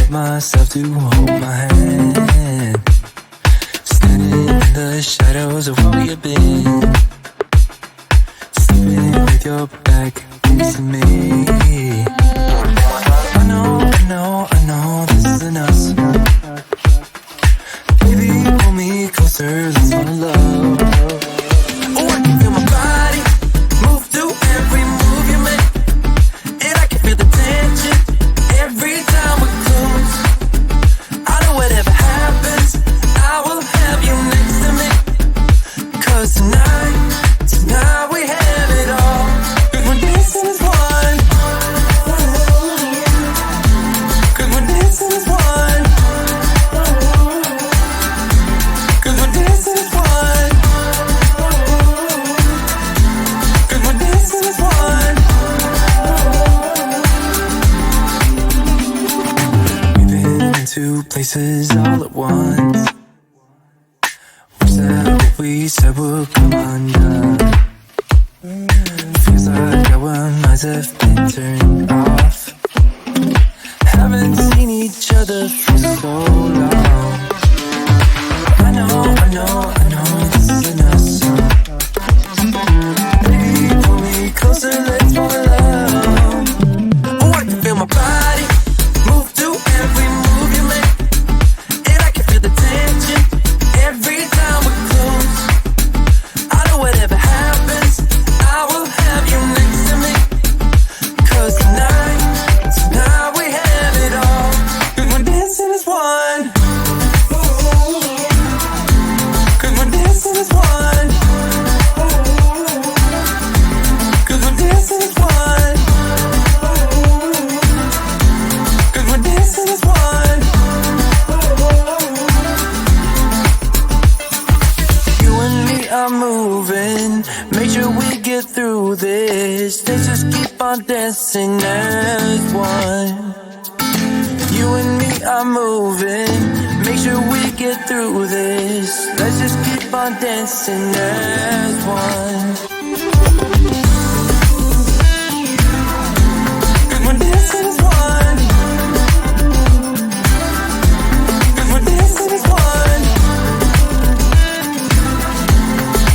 myself to hold my hand. Standing in the shadows of where you've been. Sleeping with your back against me. I know this isn't us. Baby, pull me closer, let's fall in love. Oh, I can feel my body move through every move you make. And I can feel the tension every time we're close. I know whatever happens, I will have you next to me. 'Cause tonight we have it all. 'Cause we're dancing as one. 'Cause we're dancing as one. 'Cause we're dancing as one. 'Cause we're dancing as one. We've been in two places all at once. Wish that what we said would come undone. Feels like our minds have been turned off. Haven't seen each other for so long. I know this isn't us. Baby, pull me closer, let's fall in love. Oh, I can feel my body move through every move you make. And I can feel the tension every time we're close. I know whatever happens, I will have you next to me. 'Cause tonight we have it all. 'Cause we're dancing as one. 'Cause we're dancing as one. 'Cause we're dancing as one. 'Cause we're dancing as one. You and me are moving. Make sure we get through this. Let's just keep on dancing as one. You and me are moving. Make sure we get through this. Let's just keep on dancing as one. 'Cause we're dancing as one. 'Cause we're dancing as one.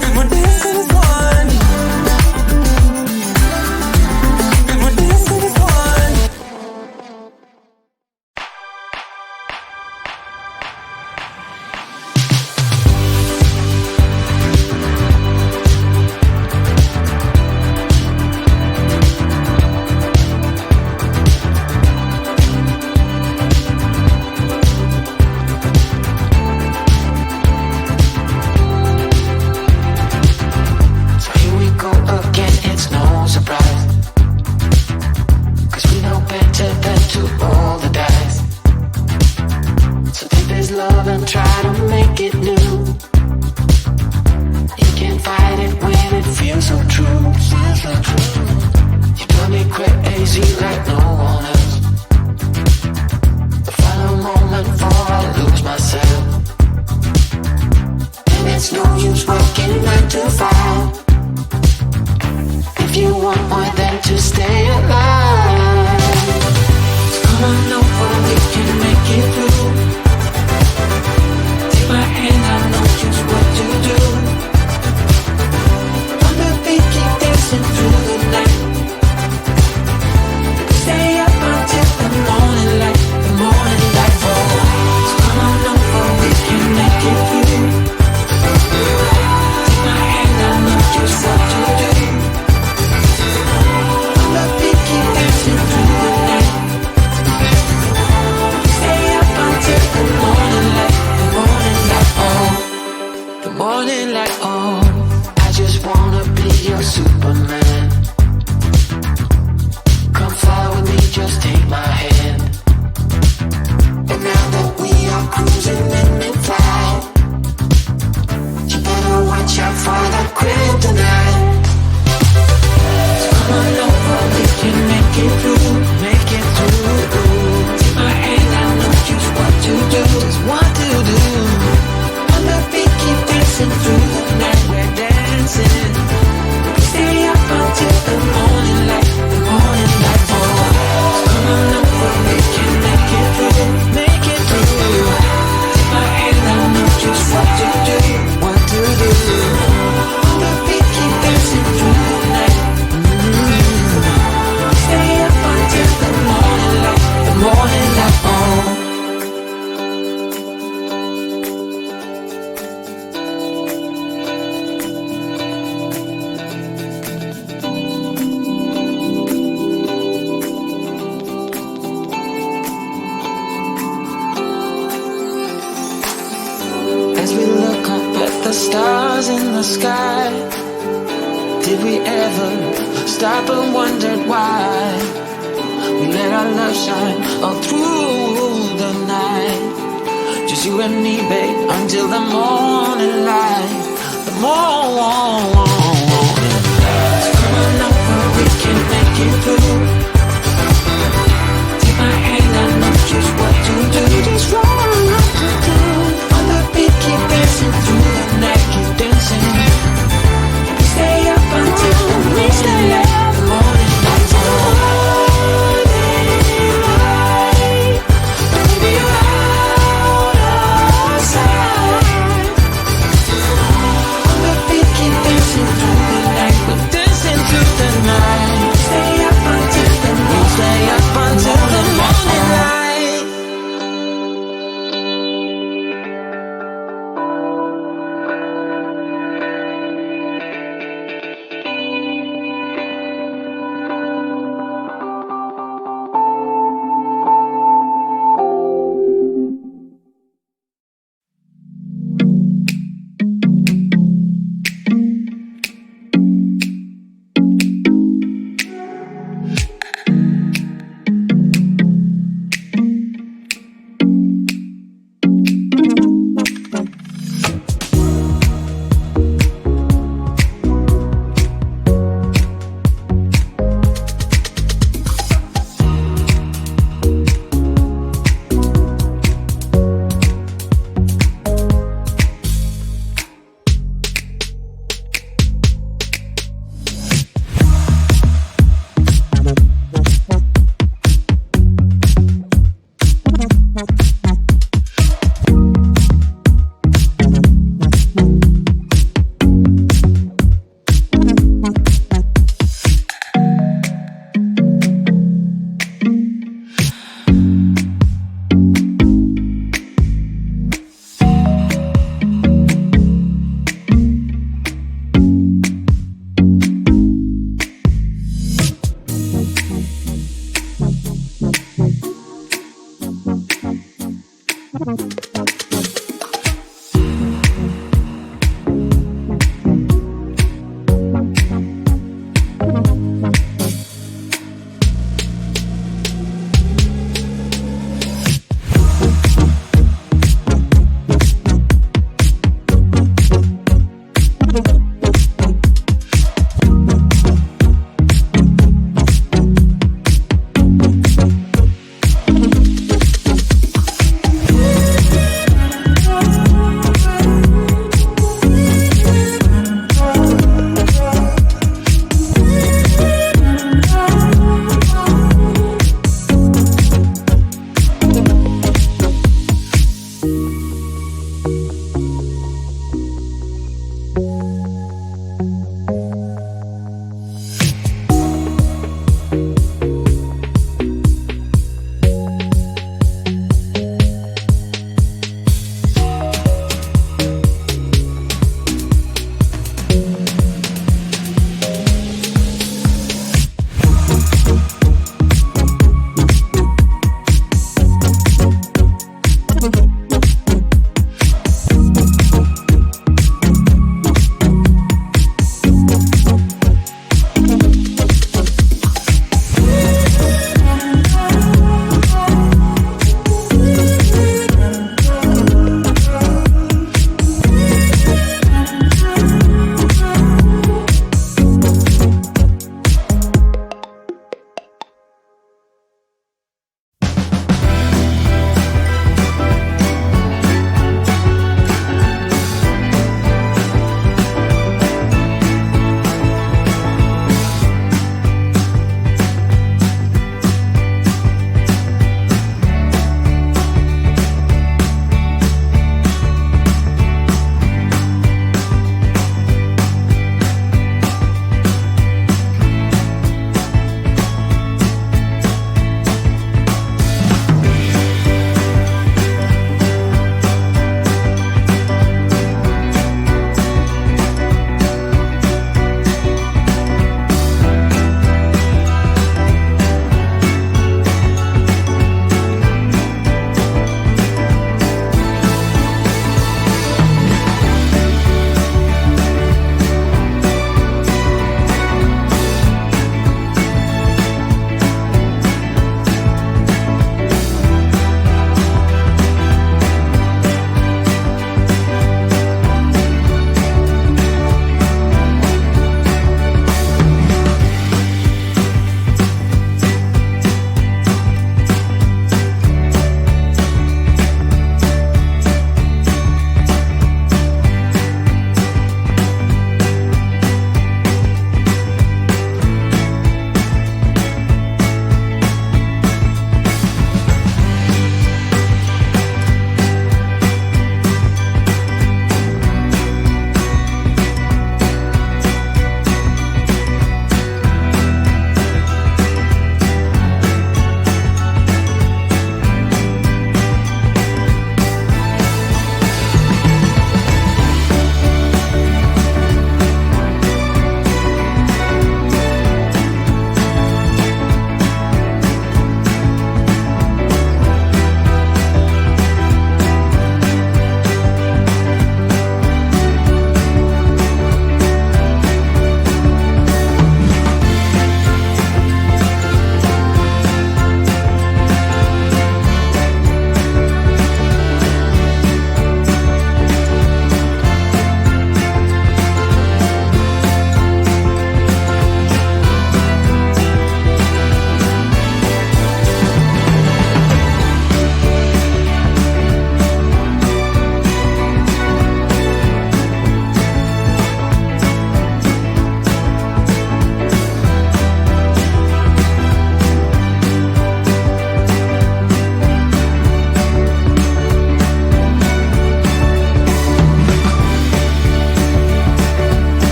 'Cause we're dancing as one. 'Cause we're dancing as one. So here we go again, it's no surprise. 'Cause we know better than to roll the dice. So take this love and try to make it new. You can't fight it when it feels so true. You drive me crazy like no one else. The final moment before I lose myself. And it's no use working 9 to 5 if you want more than to stay alive. So come on over, we can make it through. Take my hand, I know just what to do. On the beat, keep dancing through the night. Stay up until the morning light, the morning light. Oh, so come on over, we can make it through. Take my hand, I know just what to do. On the beat, keep dancing through the night. Stay up until the morning light, the morning light. Oh, the morning light. Oh, I just wanna be your Superman. Come fly with me the stars in the sky. Did we ever stop and wondered why we let our love shine all through the night? Just you and me, babe, until the morning light. The morning. So come on over, we can make it through. Take my hand, I know just what to do. Just what to do. On the beat, keep dancing through the night, keep dancing. Stay up until the morning light. The morning light. The morning light. Baby, you're out of sight. On the beat, keep dancing through the night. We're dancing through the night. Stay up until the morning. Stay up until the morning light.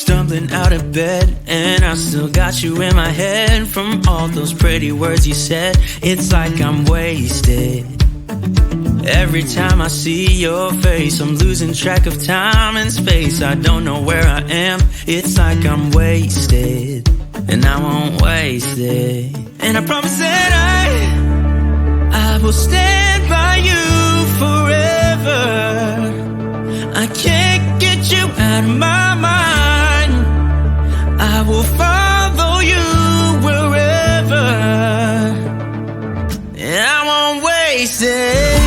Stumbling out of bed, and I still got you in my head. From all those pretty words you said, it's like I'm wasted. Every time I see your face, I'm losing track of time and space. I don't know where I am, it's like I'm wasted. And I won't waste it. And I promise that I will stand by you forever. I can't get you out of my mind. I will follow you wherever. And I won't waste it.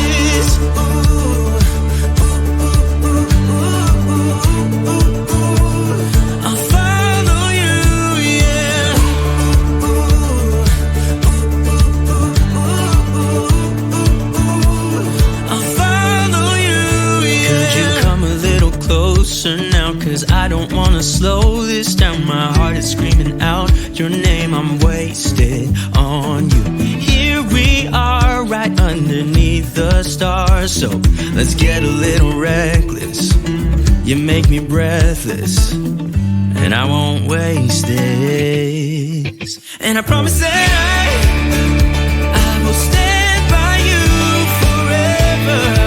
Now, cause I don't wanna slow this down. My heart is screaming out your name. I'm wasted on you. Here we are, right underneath the stars. So let's get a little reckless. You make me breathless, and I won't waste this. And I promise that I will stand by you forever.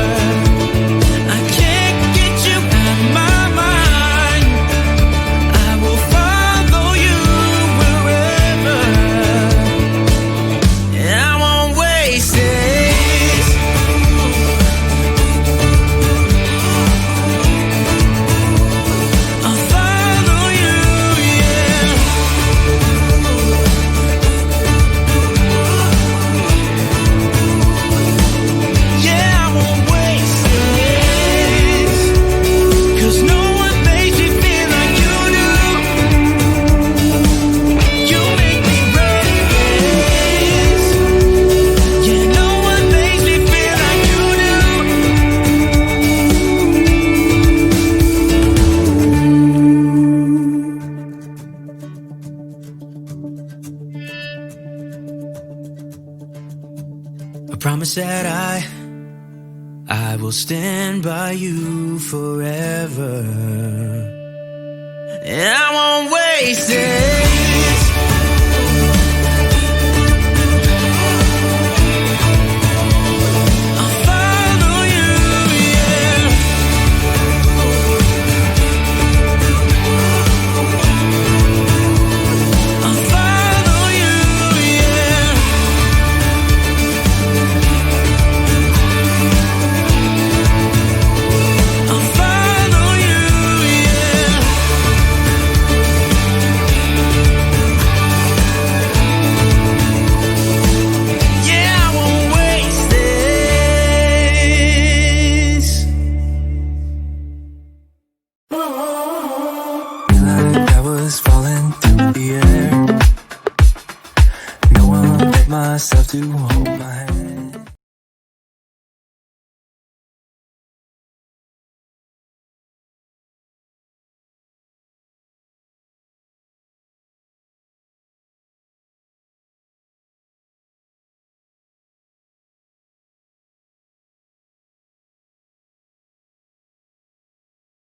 Promise that I will stand by you forever, and I won't waste it.